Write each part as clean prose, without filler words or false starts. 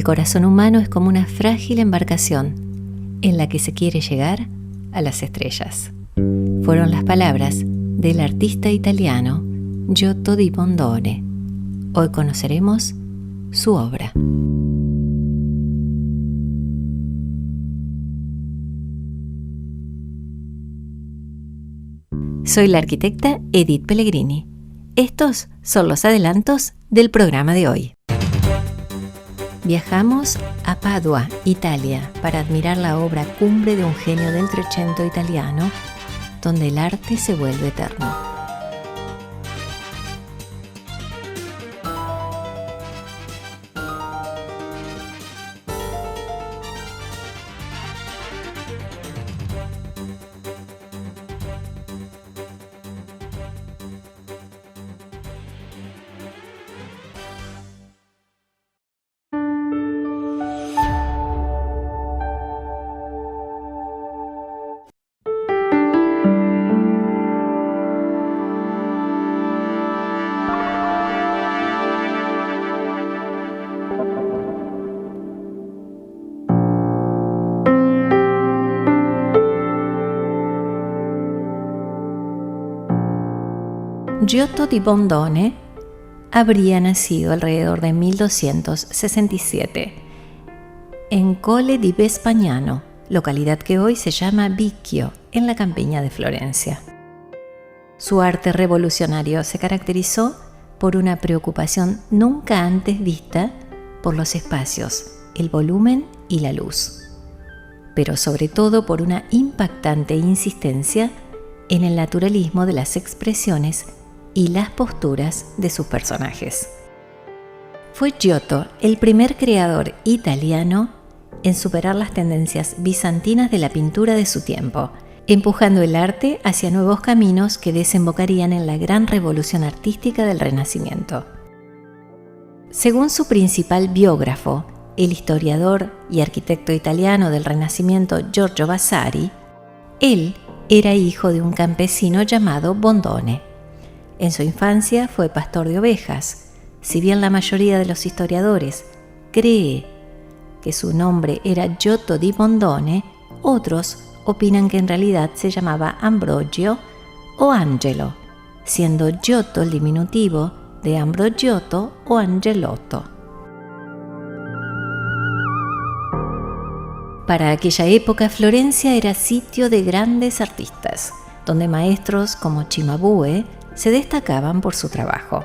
corazón humano es como una frágil embarcación en la que se quiere llegar a las estrellas. Fueron las palabras del artista italiano Giotto di Bondone. Hoy conoceremos su obra. Soy la arquitecta Edith Pellegrini. Estos son los adelantos del programa de hoy. Viajamos a Padua, Italia, para admirar la obra cumbre de un genio del Trecento italiano, donde el arte se vuelve eterno. Giotto di Bondone habría nacido alrededor de 1267 en Colle di Vespagnano, localidad que hoy se llama Vicchio, en la campiña de Florencia. Su arte revolucionario se caracterizó por una preocupación nunca antes vista por los espacios, el volumen y la luz, pero sobre todo por una impactante insistencia en el naturalismo de las expresiones y las posturas de sus personajes. Fue Giotto el primer creador italiano en superar las tendencias bizantinas de la pintura de su tiempo, empujando el arte hacia nuevos caminos que desembocarían en la gran revolución artística del Renacimiento. Según su principal biógrafo, el historiador y arquitecto italiano del Renacimiento Giorgio Vasari, él era hijo de un campesino llamado Bondone. En su infancia fue pastor de ovejas. Si bien la mayoría de los historiadores cree que su nombre era Giotto di Bondone, otros opinan que en realidad se llamaba Ambrogio o Angelo, siendo Giotto el diminutivo de Ambrogiotto o Angelotto. Para aquella época, Florencia era sitio de grandes artistas, donde maestros como Cimabue se destacaban por su trabajo.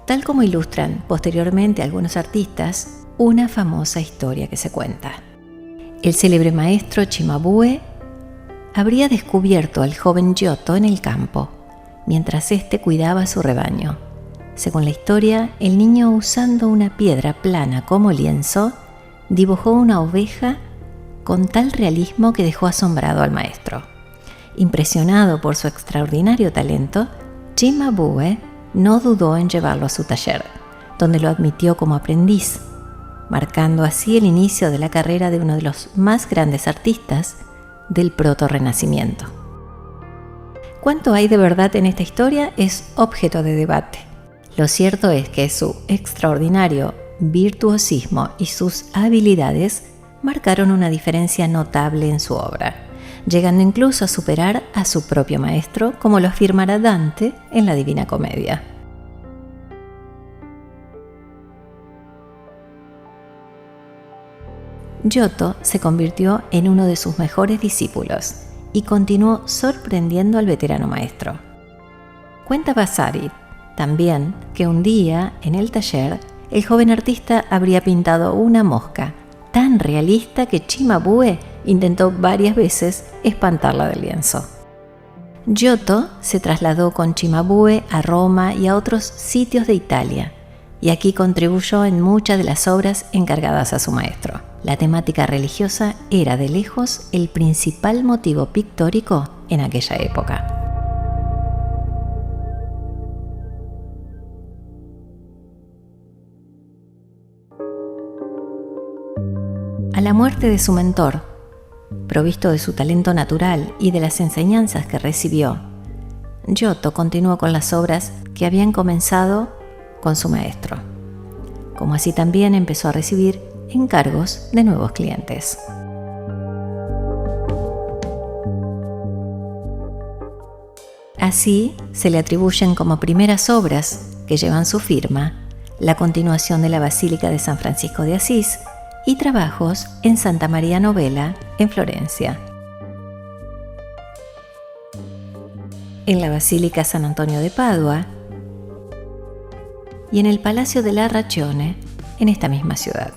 Tal como ilustran posteriormente algunos artistas, una famosa historia que se cuenta. El célebre maestro Cimabue habría descubierto al joven Giotto en el campo, mientras éste cuidaba su rebaño. Según la historia, el niño, usando una piedra plana como lienzo, dibujó una oveja con tal realismo que dejó asombrado al maestro. Impresionado por su extraordinario talento, Cimabue no dudó en llevarlo a su taller, donde lo admitió como aprendiz, marcando así el inicio de la carrera de uno de los más grandes artistas del proto-renacimiento. ¿Cuánto hay de verdad en esta historia? Es objeto de debate. Lo cierto es que su extraordinario virtuosismo y sus habilidades marcaron una diferencia notable en su obra, llegando incluso a superar a su propio maestro, como lo afirmará Dante en la Divina Comedia. Giotto se convirtió en uno de sus mejores discípulos y continuó sorprendiendo al veterano maestro. Cuenta Vasari también que un día, en el taller, el joven artista habría pintado una mosca tan realista que Cimabue intentó varias veces espantarla del lienzo. Giotto se trasladó con Cimabue a Roma y a otros sitios de Italia, y aquí contribuyó en muchas de las obras encargadas a su maestro. La temática religiosa era de lejos el principal motivo pictórico en aquella época. A la muerte de su mentor, provisto de su talento natural y de las enseñanzas que recibió, Giotto continuó con las obras que habían comenzado con su maestro. como así también empezó a recibir encargos de nuevos clientes. Así se le atribuyen como primeras obras que llevan su firma la continuación de la Basílica de San Francisco de Asís y trabajos en Santa María Novella, en Florencia. En la Basílica San Antonio de Padua y en el Palacio de la Ragione, en esta misma ciudad.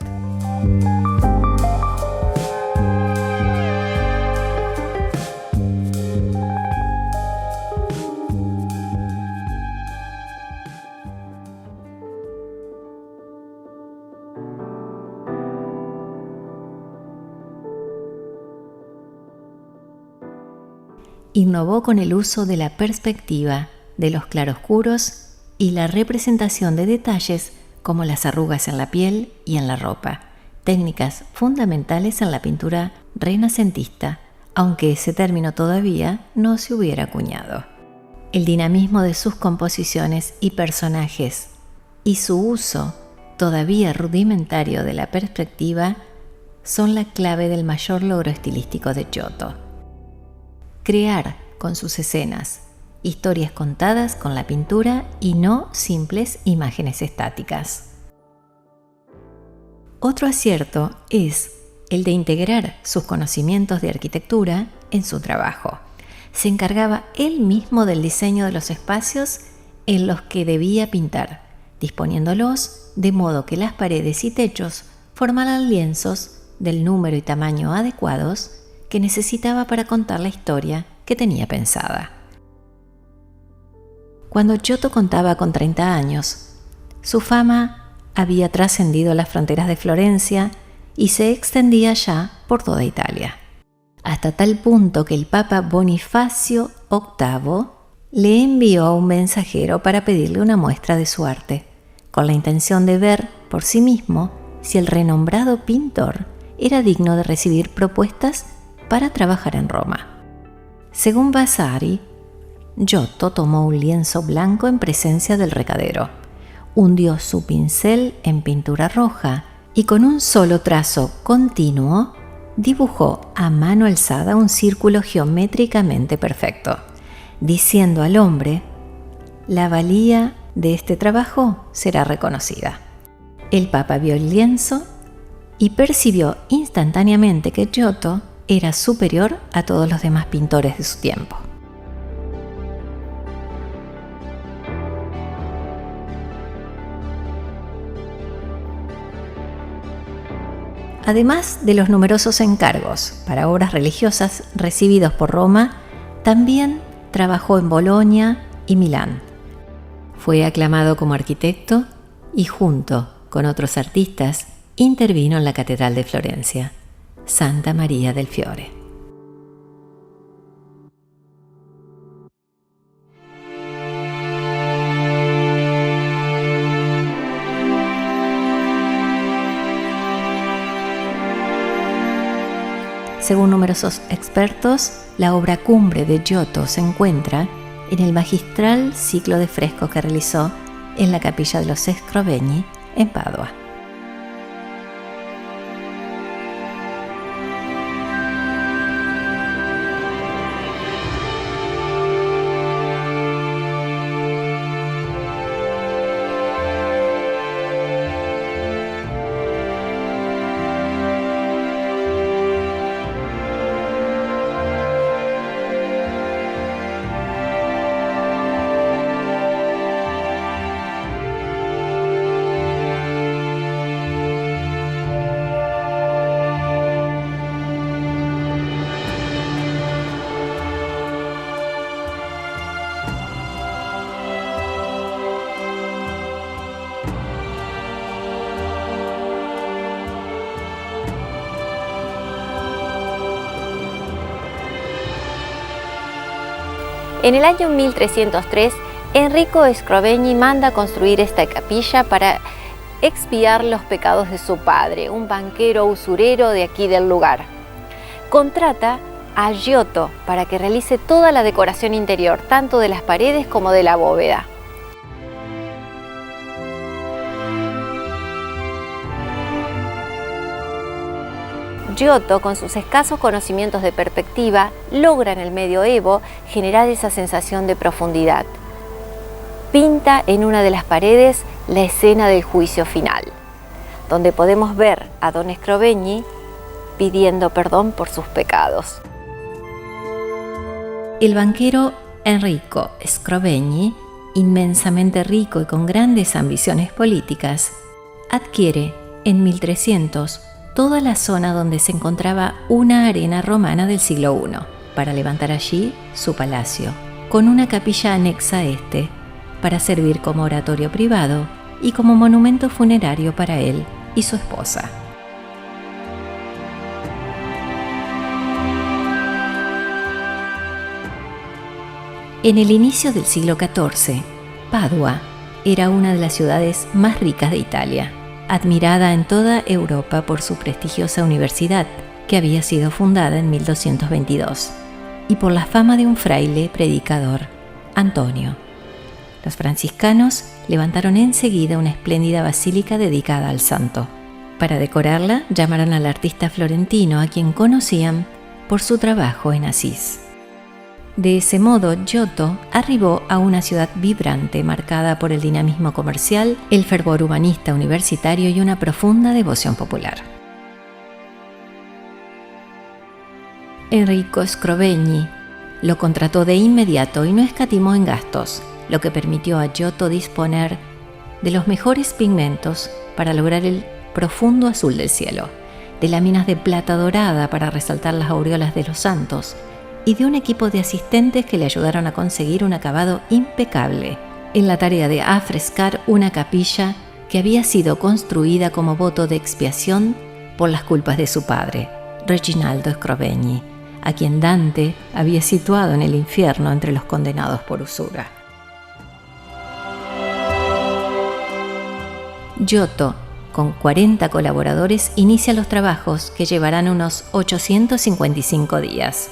Innovó con el uso de la perspectiva, de los claroscuros y la representación de detalles como las arrugas en la piel y en la ropa, técnicas fundamentales en la pintura renacentista, aunque ese término todavía no se hubiera acuñado. El dinamismo de sus composiciones y personajes y su uso todavía rudimentario de la perspectiva son la clave del mayor logro estilístico de Giotto. Crear con sus escenas historias contadas con la pintura y no simples imágenes estáticas. Otro acierto es el de integrar sus conocimientos de arquitectura en su trabajo. Se encargaba él mismo del diseño de los espacios en los que debía pintar, disponiéndolos de modo que las paredes y techos formaran lienzos del número y tamaño adecuados que necesitaba para contar la historia que tenía pensada. Cuando Giotto contaba con 30 años, su fama había trascendido las fronteras de Florencia y se extendía ya por toda Italia, hasta tal punto que el Papa Bonifacio VIII le envió un mensajero para pedirle una muestra de su arte, con la intención de ver por sí mismo si el renombrado pintor era digno de recibir propuestas para trabajar en Roma. Según Vasari, Giotto tomó un lienzo blanco en presencia del recadero, hundió su pincel en pintura roja y con un solo trazo continuo dibujó a mano alzada un círculo geométricamente perfecto, diciendo al hombre: la valía de este trabajo será reconocida. El Papa vio el lienzo y percibió instantáneamente que Giotto era superior a todos los demás pintores de su tiempo. Además de los numerosos encargos para obras religiosas recibidos por Roma, también trabajó en Bolonia y Milán. Fue aclamado como arquitecto y junto con otros artistas intervino en la Catedral de Florencia, Santa María del Fiore. Según numerosos expertos, la obra cumbre de Giotto se encuentra en el magistral ciclo de frescos que realizó en la capilla de los Scrovegni en Padua. En el año 1303, Enrico Scrovegni manda construir esta capilla para expiar los pecados de su padre, un banquero usurero de aquí del lugar. Contrata a Giotto para que realice toda la decoración interior, tanto de las paredes como de la bóveda. Giotto, con sus escasos conocimientos de perspectiva, logra en el medioevo generar esa sensación de profundidad. Pinta en una de las paredes la escena del juicio final, donde podemos ver a don Scrovegni pidiendo perdón por sus pecados. El banquero Enrico Scrovegni, inmensamente rico y con grandes ambiciones políticas, adquiere en 1300 toda la zona donde se encontraba una arena romana del siglo I, para levantar allí su palacio, con una capilla anexa a este, para servir como oratorio privado y como monumento funerario para él y su esposa. En el inicio del siglo XIV, Padua era una de las ciudades más ricas de Italia, admirada en toda Europa por su prestigiosa universidad, que había sido fundada en 1222, y por la fama de un fraile predicador, Antonio. Los franciscanos levantaron enseguida una espléndida basílica dedicada al santo. Para decorarla, llamaron al artista florentino, a quien conocían por su trabajo en Asís. De ese modo, Giotto arribó a una ciudad vibrante, marcada por el dinamismo comercial, el fervor humanista universitario y una profunda devoción popular. Enrico Scrovegni lo contrató de inmediato y no escatimó en gastos, lo que permitió a Giotto disponer de los mejores pigmentos para lograr el profundo azul del cielo, de láminas de plata dorada para resaltar las aureolas de los santos, y de un equipo de asistentes que le ayudaron a conseguir un acabado impecable en la tarea de afrescar una capilla que había sido construida como voto de expiación por las culpas de su padre, Reginaldo Scrovegni, a quien Dante había situado en el infierno entre los condenados por usura. Giotto, con 40 colaboradores, inicia los trabajos que llevarán unos 855 días.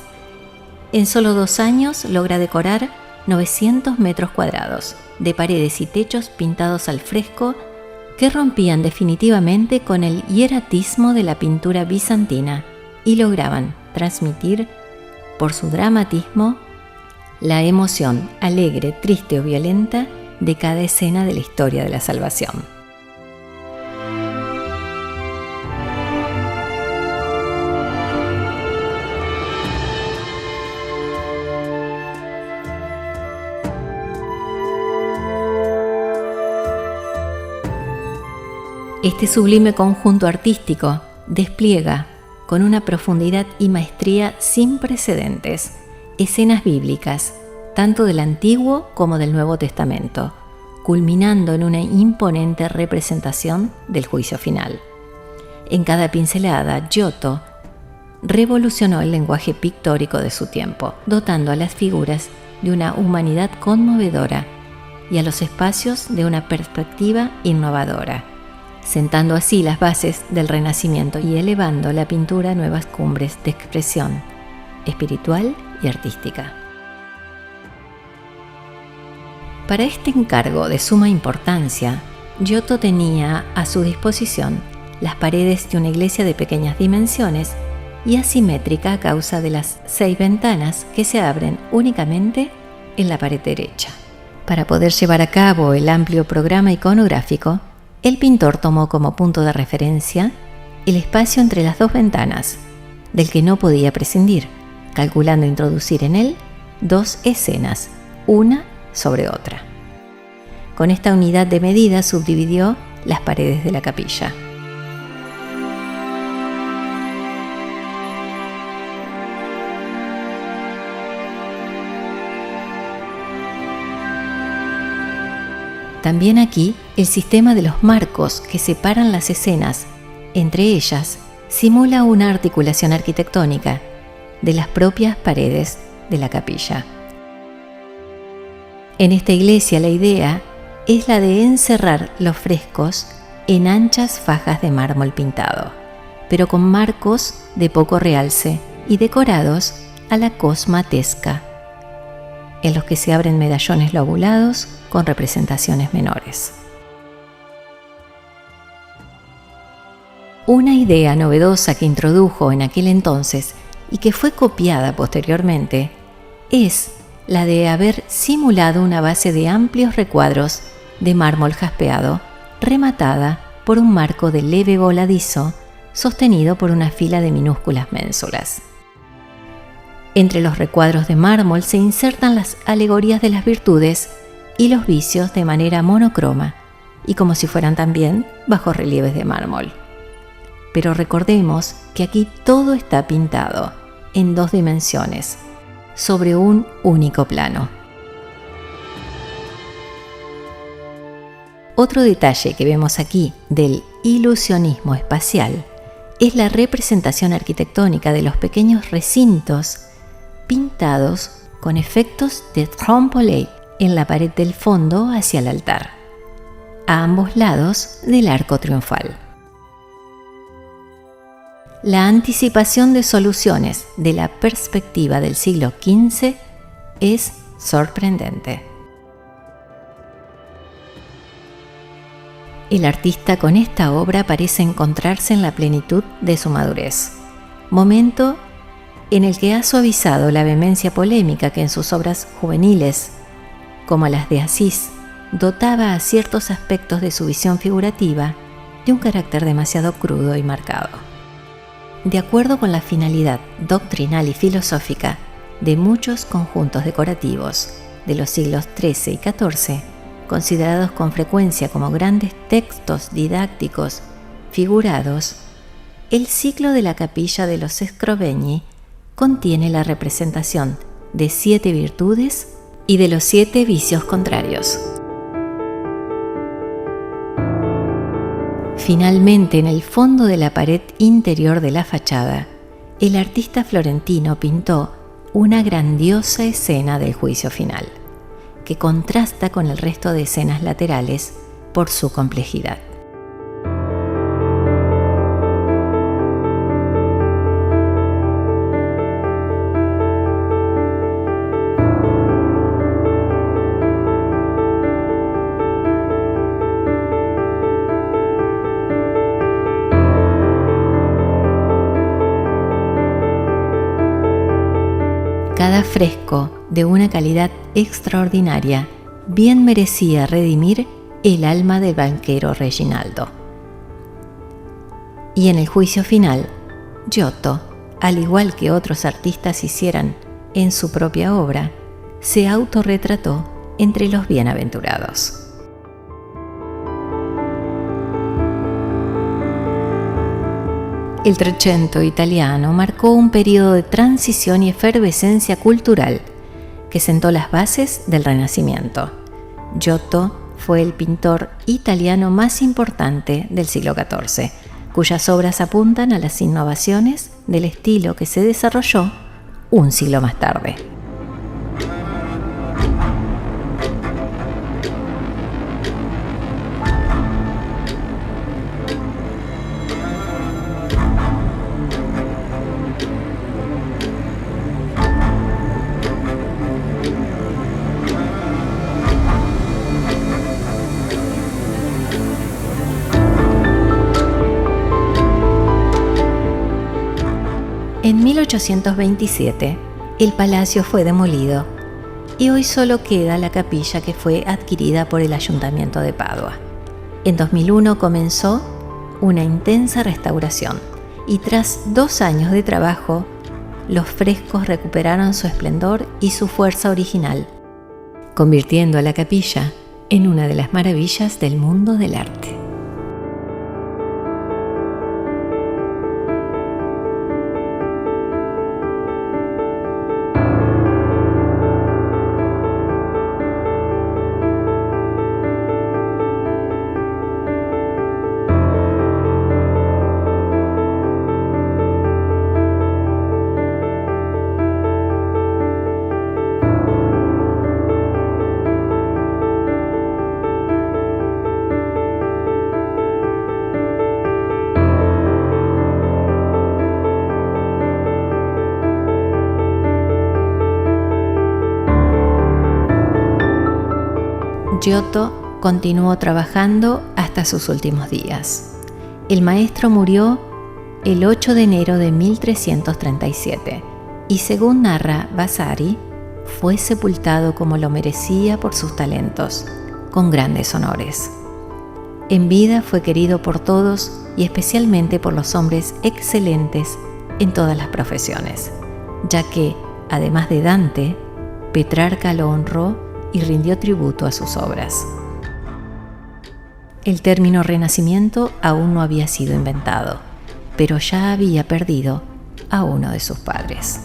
En solo 2 años logra decorar 900 metros cuadrados de paredes y techos pintados al fresco que rompían definitivamente con el hieratismo de la pintura bizantina y lograban transmitir, por su dramatismo, la emoción alegre, triste o violenta de cada escena de la historia de la salvación. Este sublime conjunto artístico despliega, con una profundidad y maestría sin precedentes, escenas bíblicas, tanto del Antiguo como del Nuevo Testamento, culminando en una imponente representación del juicio final. En cada pincelada, Giotto revolucionó el lenguaje pictórico de su tiempo, dotando a las figuras de una humanidad conmovedora y a los espacios de una perspectiva innovadora, sentando así las bases del Renacimiento y elevando la pintura a nuevas cumbres de expresión espiritual y artística. Para este encargo de suma importancia, Giotto tenía a su disposición las paredes de una iglesia de pequeñas dimensiones y asimétrica a causa de las 6 ventanas que se abren únicamente en la pared derecha. Para poder llevar a cabo el amplio programa iconográfico, el pintor tomó como punto de referencia el espacio entre las 2 ventanas, del que no podía prescindir, calculando introducir en él 2 escenas, una sobre otra. Con esta unidad de medida subdividió las paredes de la capilla. También aquí, el sistema de los marcos que separan las escenas entre ellas simula una articulación arquitectónica de las propias paredes de la capilla. En esta iglesia la idea es la de encerrar los frescos en anchas fajas de mármol pintado, pero con marcos de poco realce y decorados a la cosmatesca, en los que se abren medallones lobulados con representaciones menores. Una idea novedosa que introdujo en aquel entonces y que fue copiada posteriormente es la de haber simulado una base de amplios recuadros de mármol jaspeado, rematada por un marco de leve voladizo sostenido por una fila de minúsculas ménsulas. Entre los recuadros de mármol se insertan las alegorías de las virtudes y los vicios de manera monocroma y como si fueran también bajorrelieves de mármol. Pero recordemos que aquí todo está pintado en 2 dimensiones, sobre un único plano. Otro detalle que vemos aquí del ilusionismo espacial es la representación arquitectónica de los pequeños recintos pintados con efectos de trompe-l'œil en la pared del fondo hacia el altar, a ambos lados del arco triunfal. La anticipación de soluciones de la perspectiva del siglo XV es sorprendente. El artista con esta obra parece encontrarse en la plenitud de su madurez, momento en el que ha suavizado la vehemencia polémica que en sus obras juveniles, como las de Asís, dotaba a ciertos aspectos de su visión figurativa de un carácter demasiado crudo y marcado. De acuerdo con la finalidad doctrinal y filosófica de muchos conjuntos decorativos de los siglos XIII y XIV, considerados con frecuencia como grandes textos didácticos figurados, el ciclo de la capilla de los Scrovegni contiene la representación de 7 virtudes y de los 7 vicios contrarios. Finalmente, en el fondo de la pared interior de la fachada, el artista florentino pintó una grandiosa escena del juicio final, que contrasta con el resto de escenas laterales por su complejidad. Cada fresco, de una calidad extraordinaria, bien merecía redimir el alma del banquero Reginaldo. Y en el juicio final, Giotto, al igual que otros artistas hicieran en su propia obra, se autorretrató entre los bienaventurados. El Trecento italiano marcó un periodo de transición y efervescencia cultural que sentó las bases del Renacimiento. Giotto fue el pintor italiano más importante del siglo XIV, cuyas obras apuntan a las innovaciones del estilo que se desarrolló un siglo más tarde. En 1827, el palacio fue demolido y hoy solo queda la capilla que fue adquirida por el Ayuntamiento de Padua. En 2001 comenzó una intensa restauración y tras 2 años de trabajo, los frescos recuperaron su esplendor y su fuerza original, convirtiendo a la capilla en una de las maravillas del mundo del arte. Giotto continuó trabajando hasta sus últimos días. El maestro murió el 8 de enero de 1337 y, según narra Vasari, fue sepultado como lo merecía por sus talentos, con grandes honores. En vida fue querido por todos y especialmente por los hombres excelentes en todas las profesiones, ya que, además de Dante, Petrarca lo honró y rindió tributo a sus obras. El término Renacimiento aún no había sido inventado, pero ya había perdido a uno de sus padres.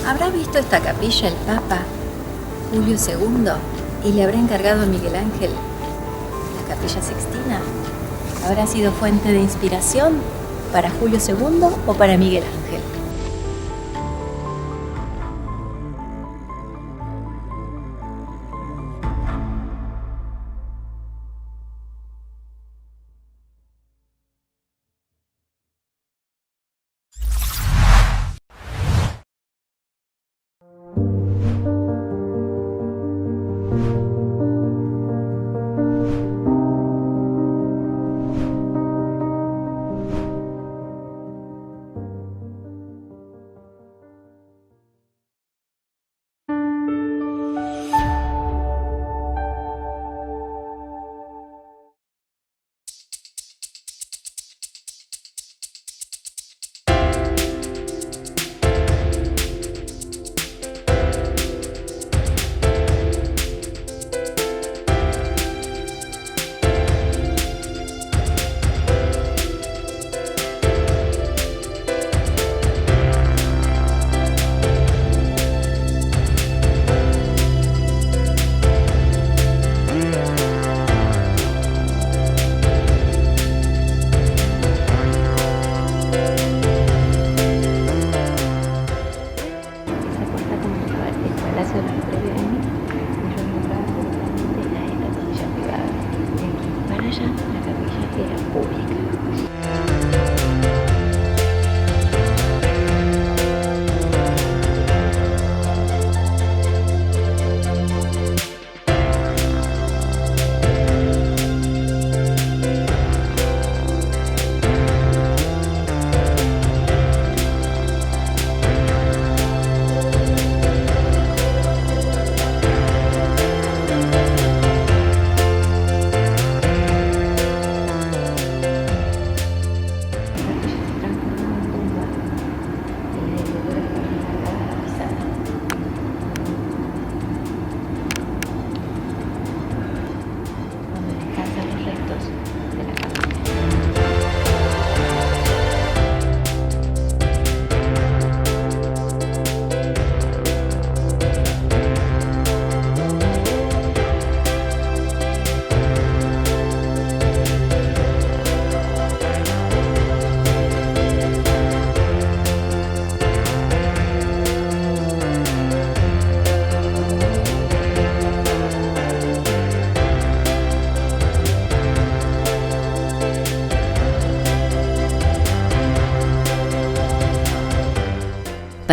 ¿Habrá visto esta capilla el Papa Julio II y le habrá encargado a Miguel Ángel la Capilla Sixtina? ¿Habrá sido fuente de inspiración para Julio II o para Miguel Ángel?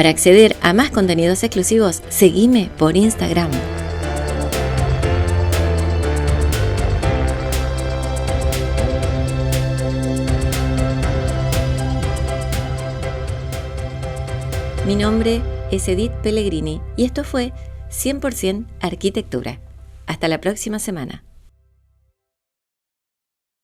Para acceder a más contenidos exclusivos, seguime por Instagram. Mi nombre es Edith Pellegrini y esto fue 100% Arquitectura. Hasta la próxima semana.